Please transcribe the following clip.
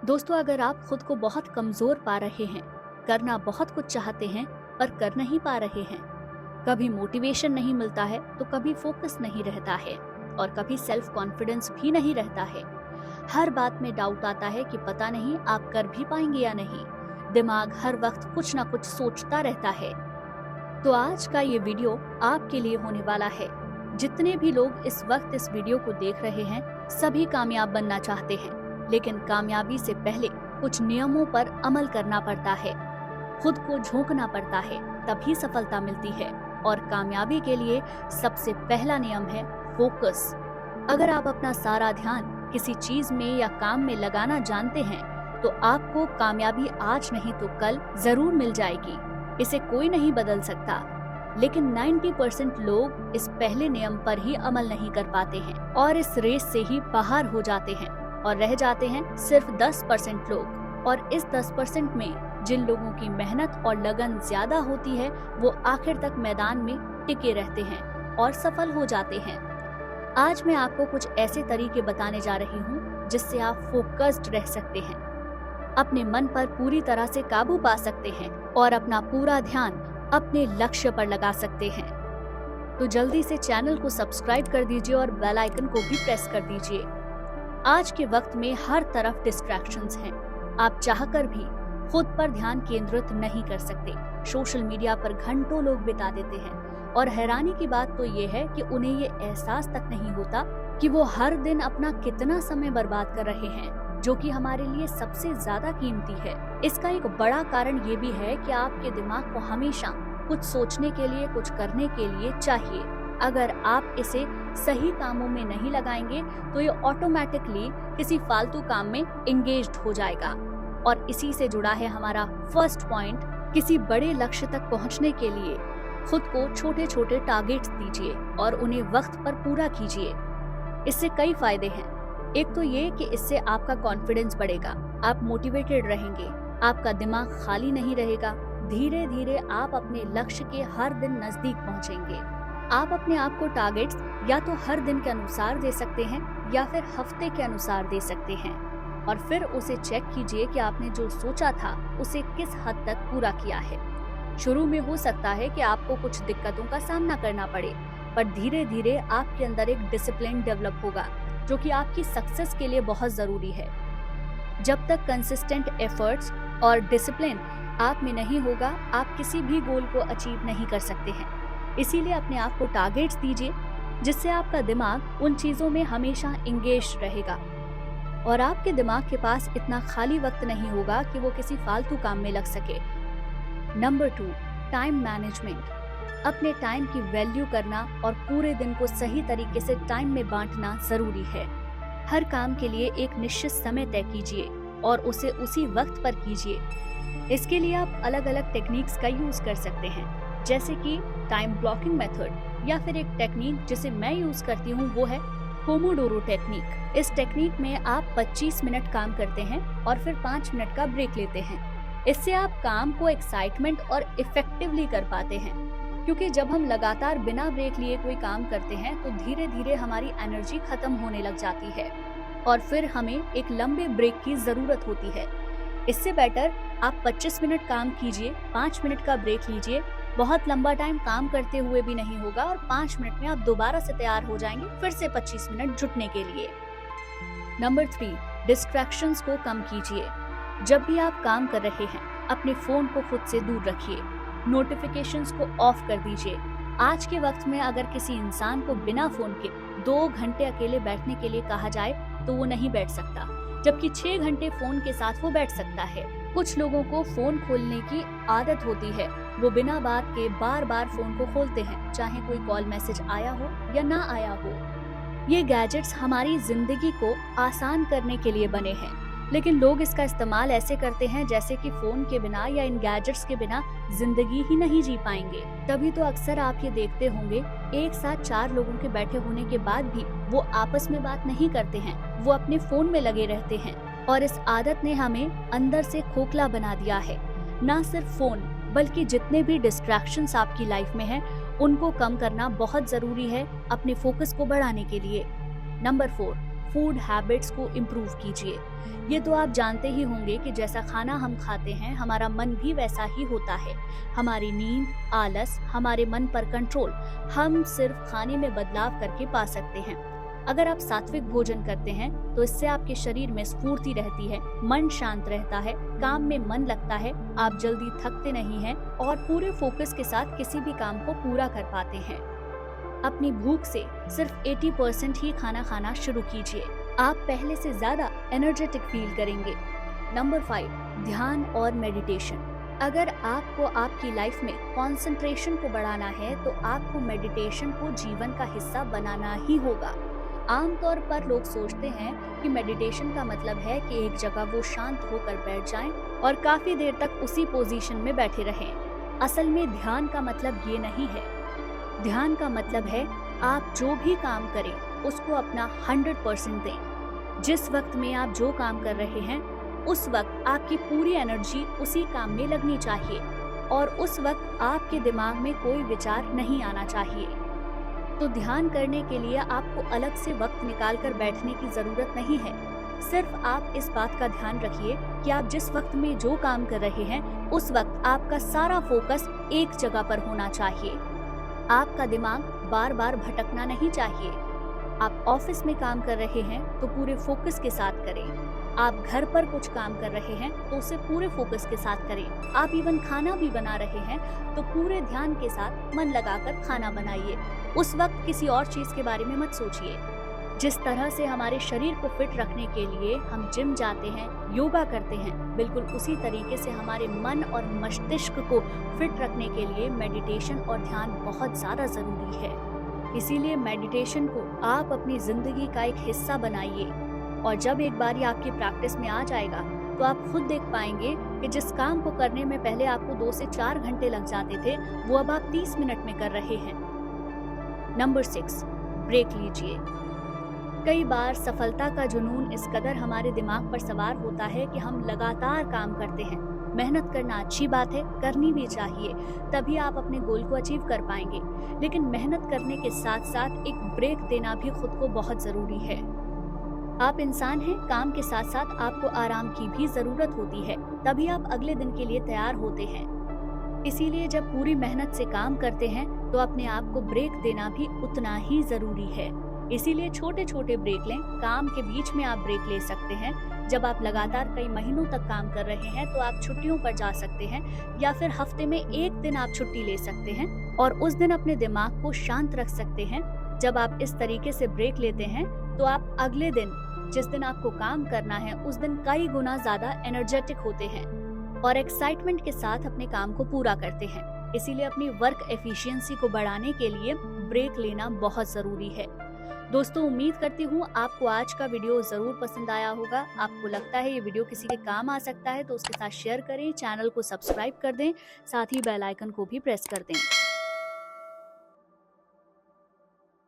दोस्तों, अगर आप खुद को बहुत कमजोर पा रहे हैं, करना बहुत कुछ चाहते हैं पर कर नहीं पा रहे हैं, कभी मोटिवेशन नहीं मिलता है तो कभी फोकस नहीं रहता है और कभी सेल्फ कॉन्फिडेंस भी नहीं रहता है, हर बात में डाउट आता है कि पता नहीं आप कर भी पाएंगे या नहीं, दिमाग हर वक्त कुछ ना कुछ सोचता रहता है, तो आज का ये वीडियो आपके लिए होने वाला है। जितने भी लोग इस वक्त इस वीडियो को देख रहे हैं, सभी कामयाब बनना चाहते हैं, लेकिन कामयाबी से पहले कुछ नियमों पर अमल करना पड़ता है, खुद को झोंकना पड़ता है, तभी सफलता मिलती है। और कामयाबी के लिए सबसे पहला नियम है फोकस। अगर आप अपना सारा ध्यान किसी चीज में या काम में लगाना जानते हैं तो आपको कामयाबी आज नहीं तो कल जरूर मिल जाएगी। इसे कोई नहीं बदल सकता, लेकिन 90% लोग इस पहले नियम पर ही अमल नहीं कर पाते हैं और इस रेस से ही बाहर हो जाते हैं और रह जाते हैं सिर्फ 10% लोग। और इस 10% में जिन लोगों की मेहनत और लगन ज्यादा होती है वो आखिर तक मैदान में टिके रहते हैं और सफल हो जाते हैं। आज मैं आपको कुछ ऐसे तरीके बताने जा रही हूँ जिससे आप फोकस्ड रह सकते हैं, अपने मन पर पूरी तरह से काबू पा सकते हैं और अपना पूरा ध्यान अपने लक्ष्य पर लगा सकते हैं। तो जल्दी से चैनल को सब्सक्राइब कर दीजिए और बेल आइकन को भी प्रेस कर दीजिए। आज के वक्त में हर तरफ डिस्ट्रैक्शंस हैं। आप चाहकर भी खुद पर ध्यान केंद्रित नहीं कर सकते। सोशल मीडिया पर घंटों लोग बिता देते हैं और हैरानी की बात तो ये है कि उन्हें ये एहसास तक नहीं होता कि वो हर दिन अपना कितना समय बर्बाद कर रहे हैं, जो कि हमारे लिए सबसे ज्यादा कीमती है। इसका एक बड़ा कारण ये भी है कि आपके दिमाग को हमेशा कुछ सोचने के लिए, कुछ करने के लिए चाहिए। अगर आप इसे सही कामों में नहीं लगाएंगे तो ये ऑटोमेटिकली किसी फालतू काम में एंगेज्ड हो जाएगा। और इसी से जुड़ा है हमारा फर्स्ट पॉइंट। किसी बड़े लक्ष्य तक पहुंचने के लिए खुद को छोटे छोटे टारगेट्स दीजिए और उन्हें वक्त पर पूरा कीजिए। इससे कई फायदे हैं। एक तो ये कि इससे आपका कॉन्फिडेंस बढ़ेगा, आप मोटिवेटेड रहेंगे, आपका दिमाग खाली नहीं रहेगा। धीरे धीरे आप अपने लक्ष्य के हर दिन नजदीक पहुंचेंगे। आप अपने आप को टारगेट्स या तो हर दिन के अनुसार दे सकते हैं या फिर हफ्ते के अनुसार दे सकते हैं और फिर उसे चेक कीजिए कि आपने जो सोचा था उसे किस हद तक पूरा किया है। शुरू में हो सकता है कि आपको कुछ दिक्कतों का सामना करना पड़े, पर धीरे धीरे आपके अंदर एक डिसिप्लिन डेवलप होगा जो कि आपकी सक्सेस के लिए बहुत जरूरी है। जब तक कंसिस्टेंट एफर्ट्स और डिसिप्लिन आप में नहीं होगा, आप किसी भी गोल को अचीव नहीं कर सकते हैं। इसीलिए अपने आप को टारगेट्स दीजिए जिससे आपका दिमाग उन चीजों में हमेशा एंगेज रहेगा और आपके दिमाग के पास इतना खाली वक्त नहीं होगा कि वो किसी फालतू काम में लग सके। Number 2, time management. अपने टाइम की वैल्यू करना और पूरे दिन को सही तरीके से टाइम में बांटना जरूरी है। हर काम के लिए एक निश्चित समय तय कीजिए और उसे उसी वक्त पर कीजिए। इसके लिए आप अलग अलग टेक्निक्स का यूज कर सकते हैं, जैसे कि टाइम ब्लॉकिंग मेथड या फिर एक टेक्निक जिसे मैं यूज करती हूँ वो है पोमोडोरो टेक्निक। इस टेक्निक में आप 25 मिनट काम करते हैं और फिर 5 मिनट का ब्रेक लेते हैं। इससे आप काम को एक्साइटमेंट और इफेक्टिवली कर पाते हैं, क्योंकि जब हम लगातार बिना ब्रेक लिए कोई काम करते हैं तो धीरे धीरे हमारी एनर्जी खत्म होने लग जाती है और फिर हमें एक लंबे ब्रेक की जरूरत होती है। इससे बेटर आप 25 मिनट काम कीजिए, 5 मिनट का ब्रेक लीजिए। बहुत लंबा टाइम काम करते हुए भी नहीं होगा और 5 मिनट में आप दोबारा से तैयार हो जाएंगे फिर से 25 मिनट जुटने के लिए। नंबर 3, डिस्ट्रैक्शंस को कम कीजिए। जब भी आप काम कर रहे हैं अपने फोन को खुद से दूर रखिए, नोटिफिकेशंस को ऑफ कर दीजिए। आज के वक्त में अगर किसी इंसान को बिना फोन के 2 घंटे अकेले बैठने के लिए कहा जाए तो वो नहीं बैठ सकता, जबकि 6 घंटे फोन के साथ वो बैठ सकता है। कुछ लोगों को फोन खोलने की आदत होती है, वो बिना बात के बार बार फोन को खोलते हैं, चाहे कोई कॉल मैसेज आया हो या ना आया हो। ये गैजेट्स हमारी जिंदगी को आसान करने के लिए बने हैं, लेकिन लोग इसका इस्तेमाल ऐसे करते हैं जैसे कि फोन के बिना या इन गैजेट्स के बिना जिंदगी ही नहीं जी पाएंगे। तभी तो अक्सर आप ये देखते होंगे, एक साथ 4 लोगों के बैठे होने के बाद भी वो आपस में बात नहीं करते हैं, वो अपने फोन में लगे रहते हैं। और इस आदत ने हमें अंदर से खोखला बना दिया है। ना सिर्फ फोन बल्कि जितने भी डिस्ट्रैक्शंस आपकी लाइफ में हैं उनको कम करना बहुत जरूरी है अपने फोकस को बढ़ाने के लिए। नंबर 4, फूड हैबिट्स को इम्प्रूव कीजिए। ये तो आप जानते ही होंगे कि जैसा खाना हम खाते हैं हमारा मन भी वैसा ही होता है। हमारी नींद, आलस, हमारे मन पर कंट्रोल हम सिर्फ खाने में बदलाव करके पा सकते हैं। अगर आप सात्विक भोजन करते हैं तो इससे आपके शरीर में स्फूर्ति रहती है, मन शांत रहता है, काम में मन लगता है, आप जल्दी थकते नहीं हैं और पूरे फोकस के साथ किसी भी काम को पूरा कर पाते हैं। अपनी भूख से सिर्फ 80% ही खाना खाना शुरू कीजिए, आप पहले से ज्यादा एनर्जेटिक फील करेंगे। नंबर 5, ध्यान और मेडिटेशन। अगर आपको आपकी लाइफ में कंसंट्रेशन को बढ़ाना है तो आपको मेडिटेशन को जीवन का हिस्सा बनाना ही होगा। आमतौर पर लोग सोचते हैं कि मेडिटेशन का मतलब है कि एक जगह वो शांत होकर बैठ जाएं और काफी देर तक उसी पोजीशन में बैठे रहें। असल में ध्यान का मतलब ये नहीं है। ध्यान का मतलब है आप जो भी काम करें उसको अपना 100% दें। जिस वक्त में आप जो काम कर रहे हैं उस वक्त आपकी पूरी एनर्जी उसी काम में लगनी चाहिए और उस वक्त आपके दिमाग में कोई विचार नहीं आना चाहिए। तो ध्यान करने के लिए आपको अलग से वक्त निकाल कर बैठने की जरूरत नहीं है। सिर्फ आप इस बात का ध्यान रखिए कि आप जिस वक्त में जो काम कर रहे हैं उस वक्त आपका सारा फोकस एक जगह पर होना चाहिए। आपका दिमाग बार बार भटकना नहीं चाहिए। आप ऑफिस में काम कर रहे हैं तो पूरे फोकस के साथ करें। आप घर पर कुछ काम कर रहे हैं तो उसे पूरे फोकस के साथ करें। आप इवन खाना भी बना रहे हैं तो पूरे ध्यान के साथ मन लगाकर खाना बनाइए। उस वक्त किसी और चीज के बारे में मत सोचिए। जिस तरह से हमारे शरीर को फिट रखने के लिए हम जिम जाते हैं, योगा करते हैं, बिल्कुल उसी तरीके से हमारे मन और मस्तिष्क को फिट रखने के लिए मेडिटेशन और ध्यान बहुत ज्यादा जरूरी है। इसीलिए मेडिटेशन को आप अपनी जिंदगी का एक हिस्सा बनाइए और जब एक बार ये आपकी प्रैक्टिस में आ जाएगा तो आप खुद देख पाएंगे कि जिस काम को करने में पहले आपको 2 से 4 घंटे लग जाते थे वो अब आप 30 मिनट में कर रहे हैं। नंबर 6, ब्रेक लीजिए। कई बार सफलता का जुनून इस कदर हमारे दिमाग पर सवार होता है कि हम लगातार काम करते हैं। मेहनत करना अच्छी बात है, करनी भी चाहिए, तभी आप अपने गोल को अचीव कर पाएंगे। लेकिन मेहनत करने के साथ साथ एक ब्रेक देना भी खुद को बहुत जरूरी है। आप इंसान हैं, काम के साथ साथ आपको आराम की भी जरूरत होती है, तभी आप अगले दिन के लिए तैयार होते हैं। इसीलिए जब पूरी मेहनत से काम करते हैं तो अपने आप को ब्रेक देना भी उतना ही जरूरी है। इसीलिए छोटे छोटे ब्रेक लें। काम के बीच में आप ब्रेक ले सकते हैं। जब आप लगातार कई महीनों तक काम कर रहे हैं तो आप छुट्टियों पर जा सकते हैं या फिर हफ्ते में एक दिन आप छुट्टी ले सकते हैं और उस दिन अपने दिमाग को शांत रख सकते हैं। जब आप इस तरीके से ब्रेक लेते हैं तो आप अगले दिन जिस दिन आपको काम करना है उस दिन कई गुना ज्यादा एनर्जेटिक होते हैं और एक्साइटमेंट के साथ अपने काम को पूरा करते हैं। इसीलिए अपनी वर्क एफिशिएंसी को बढ़ाने के लिए ब्रेक लेना बहुत जरूरी है। दोस्तों, उम्मीद करती हूँ आपको आज का वीडियो जरूर पसंद आया होगा। आपको लगता है ये वीडियो किसी के काम आ सकता है तो उसके साथ शेयर करें, चैनल को सब्सक्राइब कर दें, साथ ही बेल आइकन को भी प्रेस कर दें।